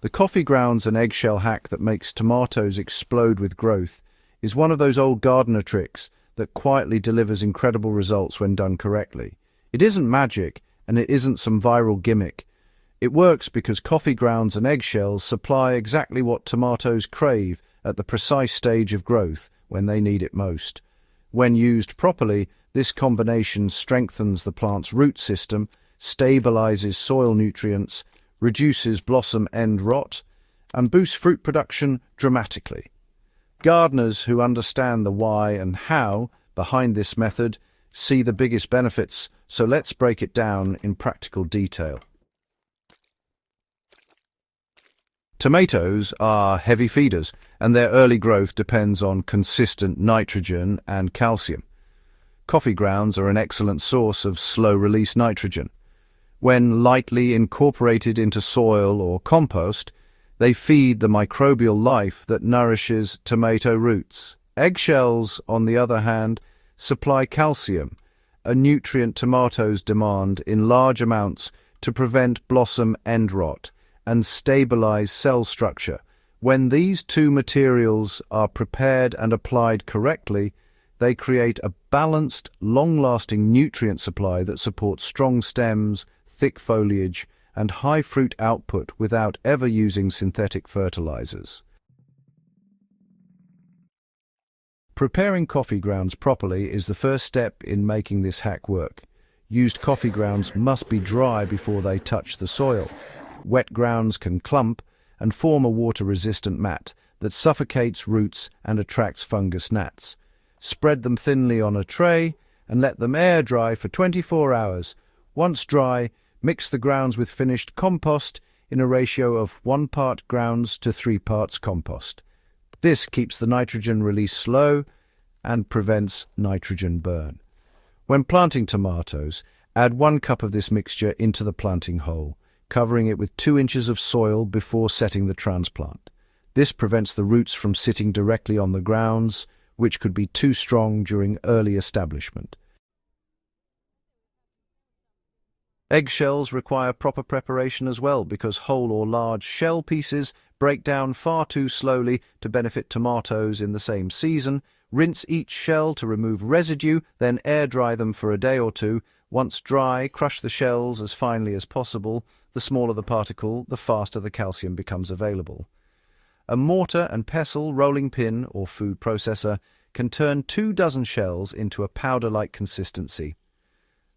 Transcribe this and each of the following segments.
The coffee grounds and eggshell hack that makes tomatoes explode with growth is one of those old gardener tricks that quietly delivers incredible results when done correctly. It isn't magic, and it isn't some viral gimmick. It works because coffee grounds and eggshells supply exactly what tomatoes crave at the precise stage of growth when they need it most. When used properly, this combination strengthens the plant's root system, stabilizes soil nutrients, reduces blossom end rot, and boosts fruit production dramatically. Gardeners who understand the why and how behind this method see the biggest benefits, so let's break it down in practical detail. Tomatoes are heavy feeders, and their early growth depends on consistent nitrogen and calcium. Coffee grounds are an excellent source of slow-release nitrogen. When lightly incorporated into soil or compost, they feed the microbial life that nourishes tomato roots. Eggshells, on the other hand, supply calcium, a nutrient tomatoes demand in large amounts to prevent blossom end rot and stabilize cell structure. When these two materials are prepared and applied correctly, they create a balanced, long-lasting nutrient supply that supports strong stems, thick foliage, and high fruit output without ever using synthetic fertilizers. Preparing coffee grounds properly is the first step in making this hack work. Used coffee grounds must be dry before they touch the soil. Wet grounds can clump and form a water-resistant mat that suffocates roots and attracts fungus gnats. Spread them thinly on a tray and let them air dry for 24 hours. Once dry, mix the grounds with finished compost in a ratio of 1 part grounds to 3 parts compost. This keeps the nitrogen release slow and prevents nitrogen burn. When planting tomatoes, add 1 cup of this mixture into the planting hole, covering it with 2 inches of soil before setting the transplant. This prevents the roots from sitting directly on the grounds, which could be too strong during early establishment. Eggshells require proper preparation as well because whole or large shell pieces break down far too slowly to benefit tomatoes in the same season. Rinse each shell to remove residue, then air dry them for a day or two. Once dry, crush the shells as finely as possible. The smaller the particle, the faster the calcium becomes available. A mortar and pestle rolling pin or food processor can turn 24 shells into a powder-like consistency.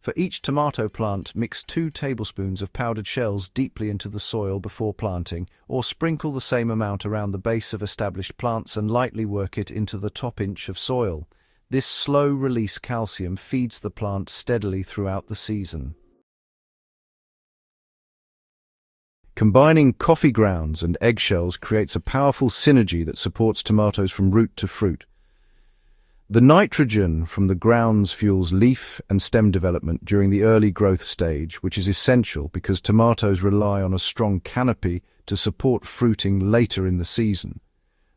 For each tomato plant, mix 2 tablespoons of powdered shells deeply into the soil before planting, or sprinkle the same amount around the base of established plants and lightly work it into the top inch of soil. This slow-release calcium feeds the plant steadily throughout the season. Combining coffee grounds and eggshells creates a powerful synergy that supports tomatoes from root to fruit. The nitrogen from the grounds fuels leaf and stem development during the early growth stage, which is essential because tomatoes rely on a strong canopy to support fruiting later in the season.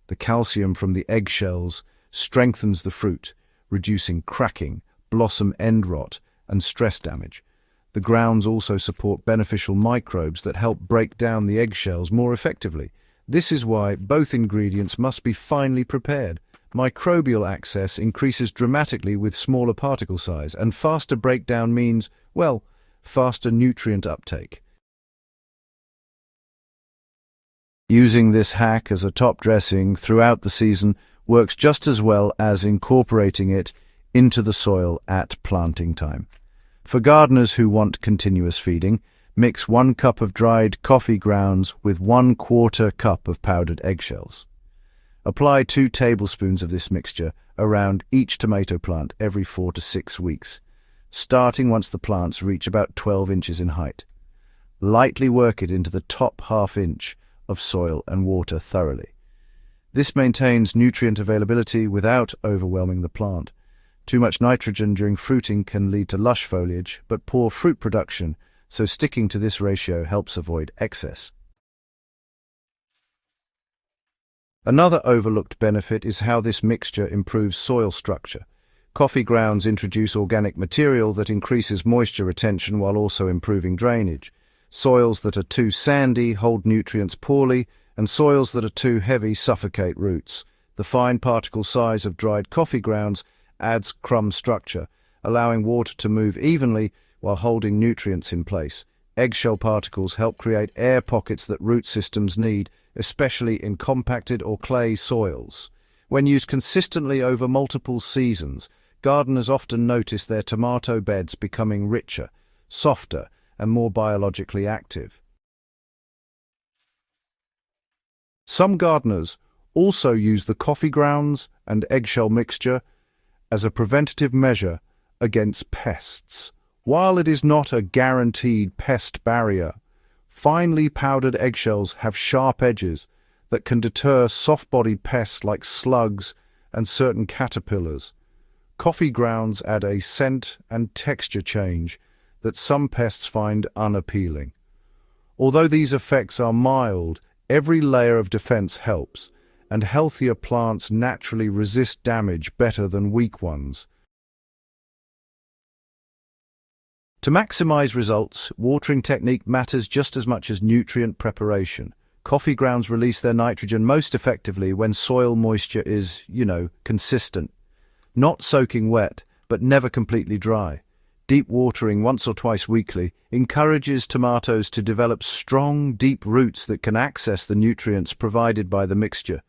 The calcium from the eggshells strengthens the fruit, reducing cracking, blossom end rot, and stress damage. The grounds also support beneficial microbes that help break down the eggshells more effectively. This is why both ingredients must be finely prepared. Microbial access increases dramatically with smaller particle size, and faster breakdown means, well, faster nutrient uptake. Using this hack as a top dressing throughout the season works just as well as incorporating it into the soil at planting time. For gardeners who want continuous feeding, mix 1 cup of dried coffee grounds with 1/4 cup of powdered eggshells. Apply 2 tablespoons of this mixture around each tomato plant every 4 to 6 weeks, starting once the plants reach about 12 inches in height. Lightly work it into the top ½ inch of soil and water thoroughly. This maintains nutrient availability without overwhelming the plant. Too much nitrogen during fruiting can lead to lush foliage, but poor fruit production, so sticking to this ratio helps avoid excess. Another overlooked benefit is how this mixture improves soil structure. Coffee grounds introduce organic material that increases moisture retention while also improving drainage. Soils that are too sandy hold nutrients poorly, and soils that are too heavy suffocate roots. The fine particle size of dried coffee grounds adds crumb structure, allowing water to move evenly while holding nutrients in place. Eggshell particles help create air pockets that root systems need, especially in compacted or clay soils. When used consistently over multiple seasons, gardeners often notice their tomato beds becoming richer, softer, and more biologically active. Some gardeners also use the coffee grounds and eggshell mixture as a preventative measure against pests. While it is not a guaranteed pest barrier, finely powdered eggshells have sharp edges that can deter soft-bodied pests like slugs and certain caterpillars. Coffee grounds add a scent and texture change that some pests find unappealing. Although these effects are mild, every layer of defense helps, and healthier plants naturally resist damage better than weak ones. To maximize results, watering technique matters just as much as nutrient preparation. Coffee grounds release their nitrogen most effectively when soil moisture is, consistent. Not soaking wet, but never completely dry. Deep watering once or twice weekly encourages tomatoes to develop strong, deep roots that can access the nutrients provided by the mixture.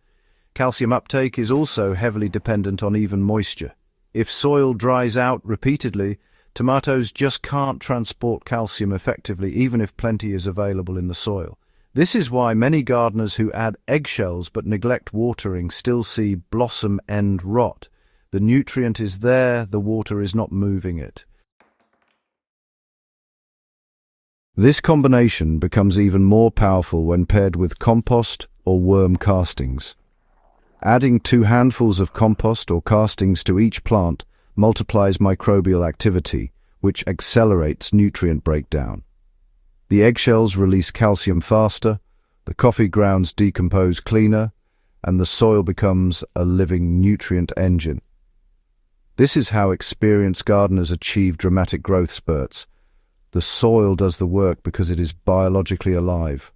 Calcium uptake is also heavily dependent on even moisture. If soil dries out repeatedly, tomatoes just can't transport calcium effectively, even if plenty is available in the soil. This is why many gardeners who add eggshells but neglect watering still see blossom end rot. The nutrient is there, the water is not moving it. This combination becomes even more powerful when paired with compost or worm castings. Adding 2 handfuls of compost or castings to each plant multiplies microbial activity, which accelerates nutrient breakdown. The eggshells release calcium faster, the coffee grounds decompose cleaner, and the soil becomes a living nutrient engine. This is how experienced gardeners achieve dramatic growth spurts. The soil does the work because it is biologically alive.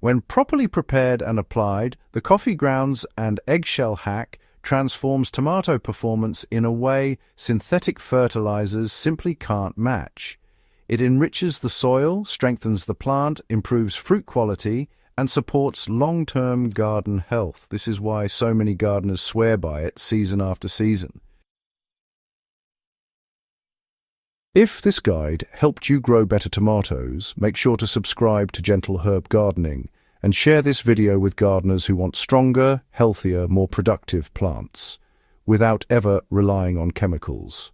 When properly prepared and applied, the coffee grounds and eggshell hack transforms tomato performance in a way synthetic fertilizers simply can't match. It enriches the soil, strengthens the plant, improves fruit quality, and supports long-term garden health. This is why so many gardeners swear by it season after season. If this guide helped you grow better tomatoes, make sure to subscribe to Gentle Herb Gardening and share this video with gardeners who want stronger, healthier, more productive plants without ever relying on chemicals.